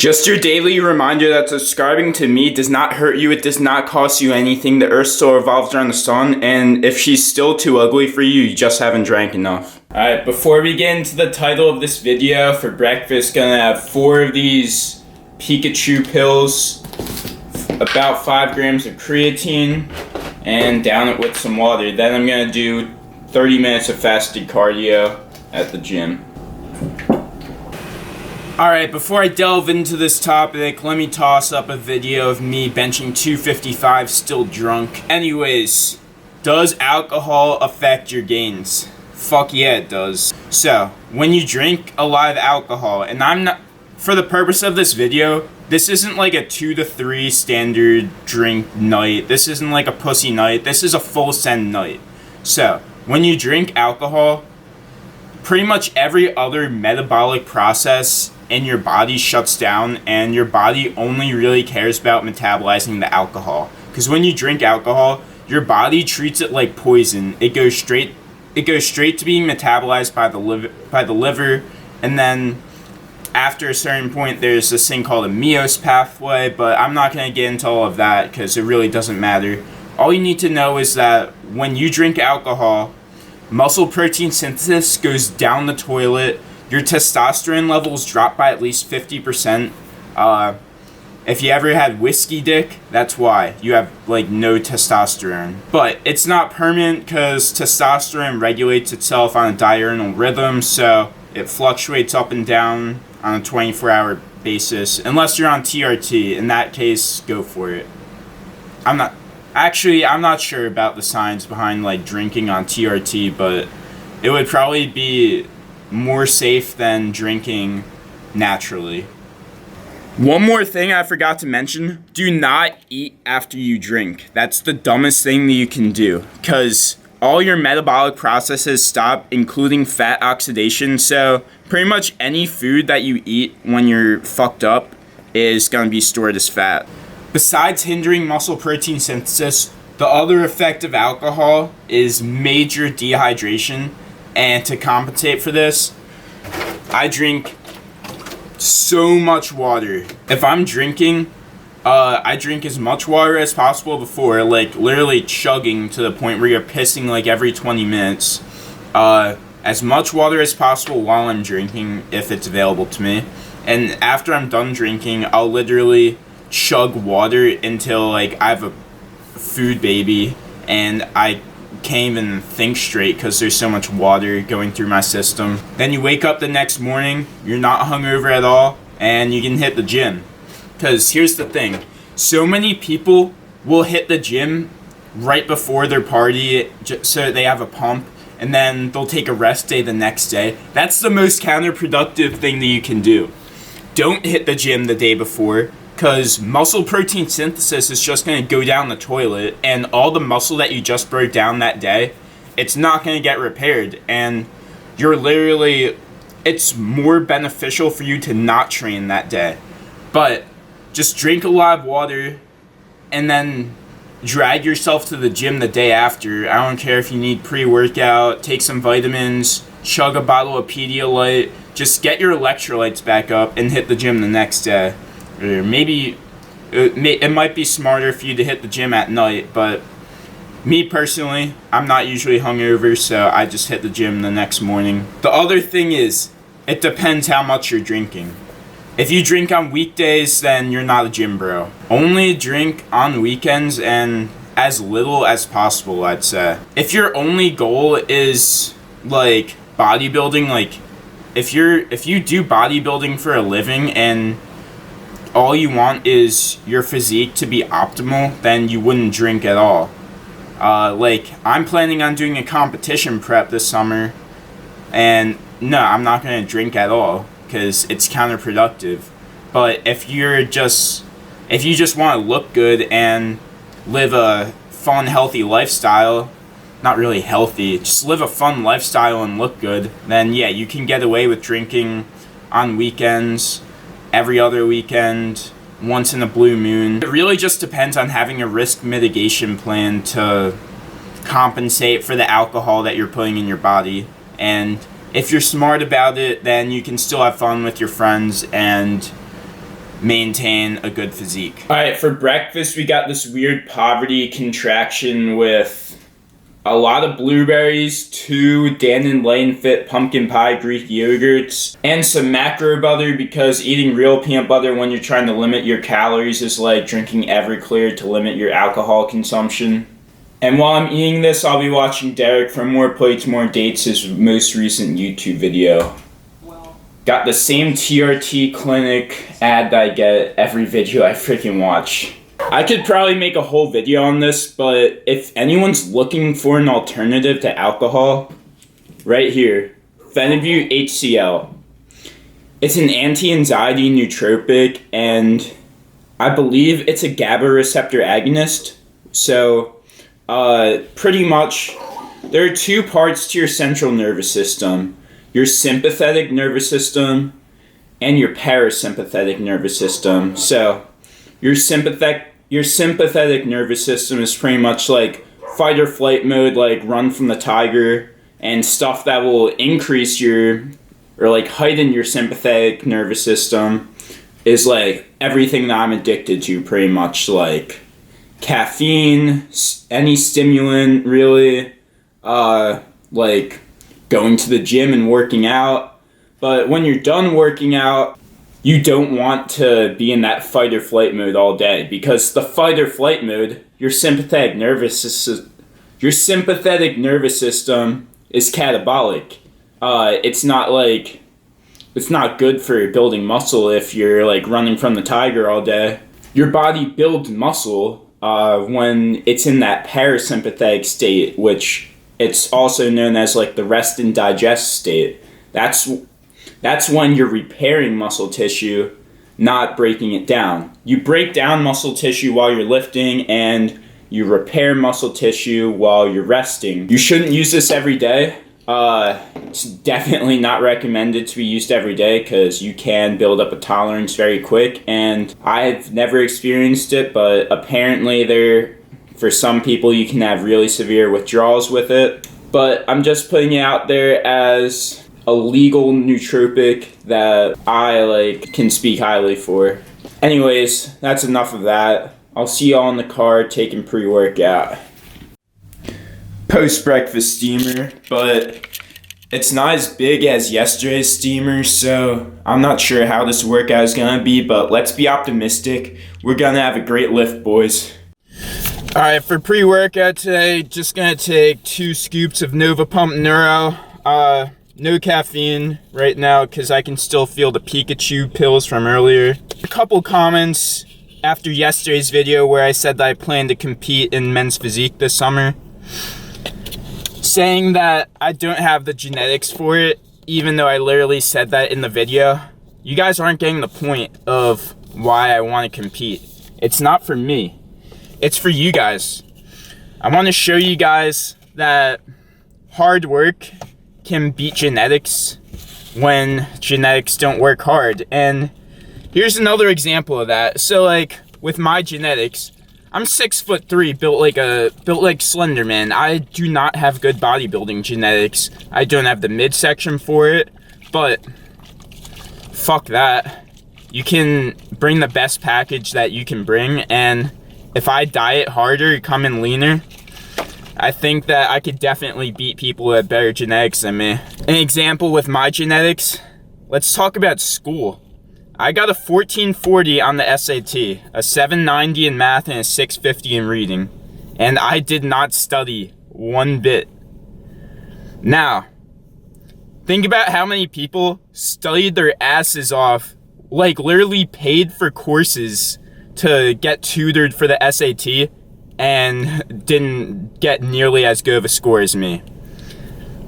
Just your daily reminder that subscribing to me does not hurt you, it does not cost you anything. The earth still revolves around the sun, and if she's still too ugly for you, you just haven't drank enough. Alright, before we get into the title of this video, for breakfast, gonna have 4 of these Pikachu pills, about 5 grams of creatine, and down it with some water. Then I'm gonna do 30 minutes of fasted cardio at the gym. Alright, before I delve into this topic, let me toss up a video of me benching 255 still drunk. Anyways, does alcohol affect your gains? Fuck yeah, it does. So, when you drink a lot of alcohol, and I'm not, for the purpose of this video, this isn't like a 2 to 3 standard drink night. This isn't like a pussy night. This is a full send night. So, when you drink alcohol, pretty much every other metabolic process in your body shuts down, and your body only really cares about metabolizing the alcohol. Because when you drink alcohol, your body treats it like poison. It goes straight to being metabolized by the liver, and then after a certain point, there's this thing called a Meiosis pathway, but I'm not going to get into all of that because it really doesn't matter. All you need to know is that when you drink alcohol, muscle protein synthesis goes down the toilet. Your testosterone levels drop by at least 50%. If you ever had whiskey dick, that's why. You have, like, no testosterone. But it's not permanent because testosterone regulates itself on a diurnal rhythm, so it fluctuates up and down on a 24-hour basis. Unless you're on TRT. In that case, go for it. I'm not sure about the science behind, like, drinking on TRT, but it would probably be more safe than drinking naturally. One more thing I forgot to mention, do not eat after you drink. That's the dumbest thing that you can do, because all your metabolic processes stop, including fat oxidation, so pretty much any food that you eat when you're fucked up is going to be stored as fat. Besides hindering muscle protein synthesis, the other effect of alcohol is major dehydration. And to compensate for this, I drink so much water. If I'm drinking, I drink as much water as possible before, like literally chugging to the point where you're pissing like every 20 minutes. As much water as possible while I'm drinking, if it's available to me. And after I'm done drinking, I'll literally chug water until like I have a food baby and I can't even think straight because there's so much water going through my system. Then you wake up the next morning, you're not hungover at all, and you can hit the gym. Because here's the thing, so many people will hit the gym right before their party so they have a pump, and then they'll take a rest day the next day. That's the most counterproductive thing that you can do. Don't hit the gym the day before, because muscle protein synthesis is just going to go down the toilet, and all the muscle that you just broke down that day, it's not going to get repaired, and it's more beneficial for you to not train that day. But just drink a lot of water, and then drag yourself to the gym the day after. I don't care if you need pre-workout, take some vitamins, chug a bottle of Pedialyte, just get your electrolytes back up and hit the gym the next day. Or maybe it might be smarter for you to hit the gym at night, but me personally, I'm not usually hungover, so I just hit the gym the next morning. The other thing is, it depends how much you're drinking. If you drink on weekdays, then you're not a gym bro. Only drink on weekends and as little as possible, I'd say. If your only goal is like bodybuilding, like if you do bodybuilding for a living and all you want is your physique to be optimal, then you wouldn't drink at all. Like, I'm planning on doing a competition prep this summer, and no, I'm not going to drink at all, because it's counterproductive. But if you just want to look good and live a fun, healthy lifestyle, not really healthy, just live a fun lifestyle and look good, then yeah, you can get away with drinking on weekends, every other weekend, once in a blue moon. It really just depends on having a risk mitigation plan to compensate for the alcohol that you're putting in your body. And if you're smart about it, then you can still have fun with your friends and maintain a good physique. Alright, for breakfast we got this weird poverty contraction with a lot of blueberries, 2 Dannon Lane Fit pumpkin pie Greek yogurts, and some macro butter, because eating real peanut butter when you're trying to limit your calories is like drinking Everclear to limit your alcohol consumption. And while I'm eating this, I'll be watching Derek from More Plates, More Dates, his most recent YouTube video. Got the same TRT clinic ad that I get every video I freaking watch. I could probably make a whole video on this, but if anyone's looking for an alternative to alcohol, right here, Phenibut HCl. It's an anti-anxiety nootropic, and I believe it's a GABA receptor agonist. So, pretty much, there are 2 parts to your central nervous system. Your sympathetic nervous system and your parasympathetic nervous system. So, your sympathetic nervous system is pretty much like fight or flight mode, like run from the tiger, and stuff that will increase or like heighten your sympathetic nervous system is like everything that I'm addicted to, pretty much, like caffeine, any stimulant, really, like going to the gym and working out. But when you're done working out, you don't want to be in that fight or flight mode all day, because the fight or flight mode, your sympathetic nervous system is catabolic. It's not good for building muscle if you're like running from the tiger all day. Your body builds muscle when it's in that parasympathetic state, which it's also known as like the rest and digest state. That's when you're repairing muscle tissue, not breaking it down. You break down muscle tissue while you're lifting, and you repair muscle tissue while you're resting. You shouldn't use this every day. It's definitely not recommended to be used every day, because you can build up a tolerance very quick, and I've never experienced it, but apparently for some people you can have really severe withdrawals with it. But I'm just putting it out there as a legal nootropic that I can speak highly for. Anyways, that's enough of that. I'll see y'all in the car taking pre-workout. Post-breakfast steamer, but it's not as big as yesterday's steamer, so I'm not sure how this workout is gonna be, but let's be optimistic. We're gonna have a great lift, boys. Alright, for pre-workout today, just gonna take 2 scoops of Nova Pump Neuro. No caffeine right now because I can still feel the Pikachu pills from earlier. A couple comments after yesterday's video where I said that I plan to compete in men's physique this summer, saying that I don't have the genetics for it, even though I literally said that in the video. You guys aren't getting the point of why I want to compete. It's not for me. It's for you guys. I want to show you guys that hard work can beat genetics when genetics don't work hard. And here's another example of that. So with my genetics, I'm 6'3", built like Slender Man. I do not have good bodybuilding genetics. I don't have the midsection for it, but fuck that. You can bring the best package that you can bring, and if I diet harder, come in leaner, I think that I could definitely beat people who have better genetics than me. An example with my genetics, let's talk about school. I got a 1440 on the SAT, a 790 in math, and a 650 in reading. And I did not study one bit. Now, think about how many people studied their asses off, literally paid for courses to get tutored for the SAT, and didn't get nearly as good of a score as me.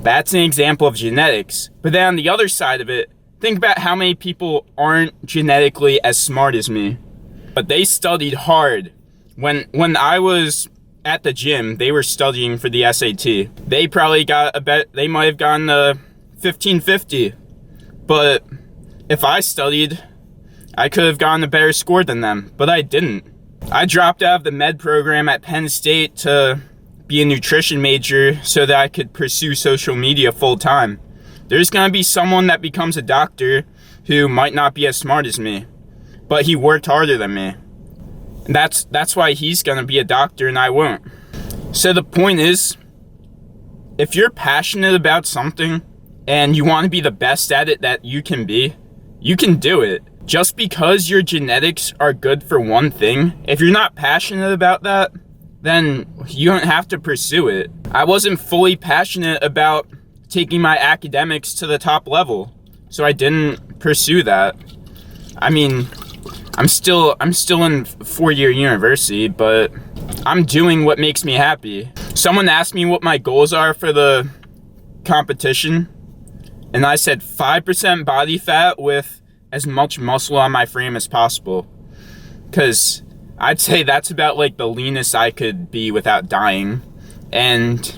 That's an example of genetics. But then on the other side of it, think about how many people aren't genetically as smart as me, but they studied hard. When I was at the gym, they were studying for the SAT. They probably they might have gotten a 1550, but if I studied, I could have gotten a better score than them, but I didn't. I dropped out of the med program at Penn State to be a nutrition major so that I could pursue social media full time. There's gonna be someone that becomes a doctor who might not be as smart as me. but he worked harder than me. And that's why he's gonna be a doctor and I won't. So the point is, if you're passionate about something and you want to be the best at it that you can be, you can do it. Just because your genetics are good for one thing, if you're not passionate about that, then you don't have to pursue it. I wasn't fully passionate about taking my academics to the top level, so I didn't pursue that. I mean, I'm still in 4-year university, but I'm doing what makes me happy. Someone asked me what my goals are for the competition, and I said 5% body fat with as much muscle on my frame as possible. Because I'd say that's about like the leanest I could be without dying. And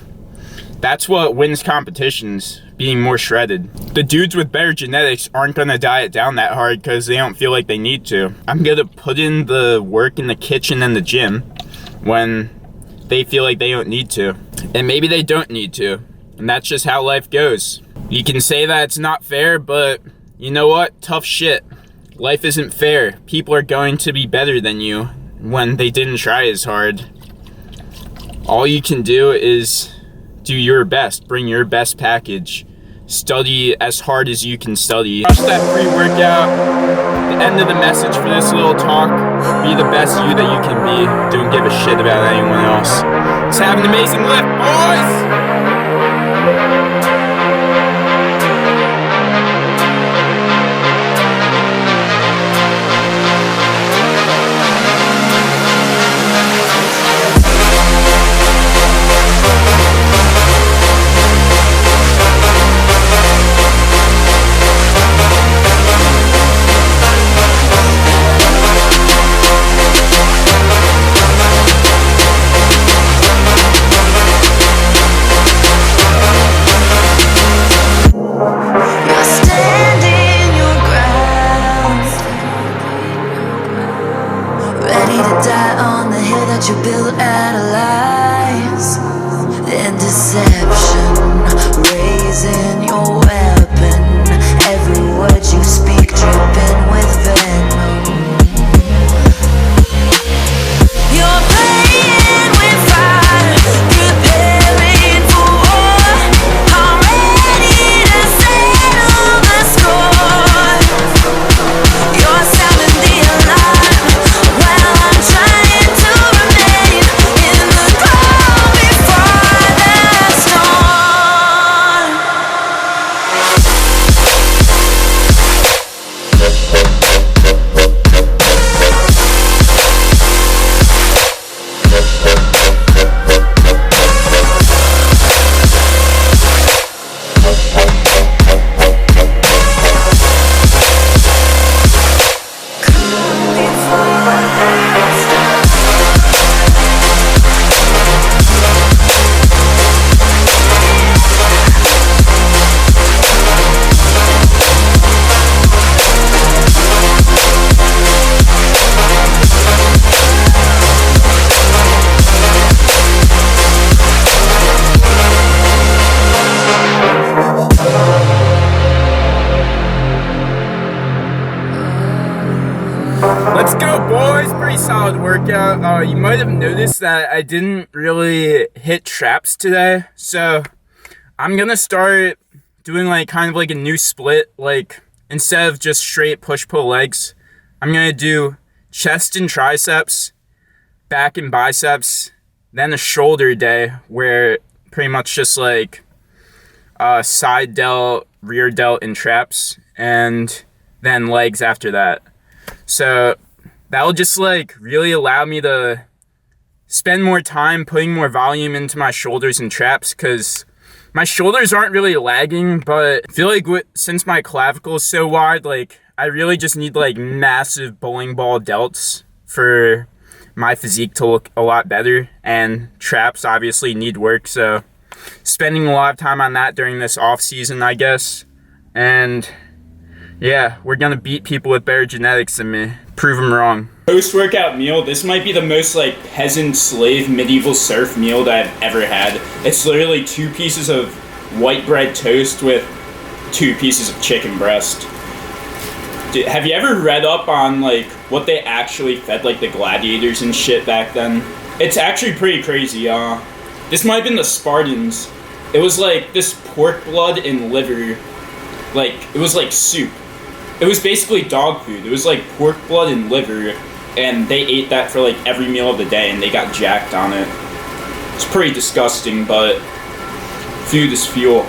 that's what wins competitions, being more shredded. The dudes with better genetics aren't gonna diet down that hard because they don't feel like they need to. I'm gonna put in the work in the kitchen and the gym when they feel like they don't need to. And maybe they don't need to. And that's just how life goes. You can say that it's not fair, but you know what? Tough shit. Life isn't fair. People are going to be better than you when they didn't try as hard. All you can do is do your best. Bring your best package. Study as hard as you can study. Watch that pre-workout. The end of the message for this little talk: be the best you that you can be. Don't give a shit about anyone else. Let's have an amazing lift, boys! You build out of lies and deception, raising your weapon. Every word you speak dripping with venom. You're playing with fire, preparing for war. I'm ready to settle the score. You're sounding the alarm while I'm trying to in the calm before the storm. Let's go, boys! Pretty solid workout. You might have noticed that I didn't really hit traps today, so I'm gonna start doing like kind of like a new split. Like, instead of just straight push-pull legs, I'm gonna do chest and triceps, back and biceps, then a shoulder day where pretty much just like side delt, rear delt, and traps, and then legs after that. So that'll just like really allow me to spend more time putting more volume into my shoulders and traps, because my shoulders aren't really lagging, but I feel like since my clavicle is so wide, like I really just need like massive bowling ball delts for my physique to look a lot better, and traps obviously need work, so spending a lot of time on that during this off season, I guess. And yeah, we're gonna beat people with better genetics than me. Prove them wrong. Post-workout meal, this might be the most like peasant, slave, medieval serf meal that I've ever had. It's literally 2 pieces of white bread toast with 2 pieces of chicken breast. Dude, have you ever read up on like what they actually fed like the gladiators and shit back then? It's actually pretty crazy. This might have been the Spartans. It was like this pork blood and liver, like it was like soup. It was basically dog food. It was like pork blood and liver, and they ate that for like every meal of the day, and they got jacked on it. It's pretty disgusting, but food is fuel.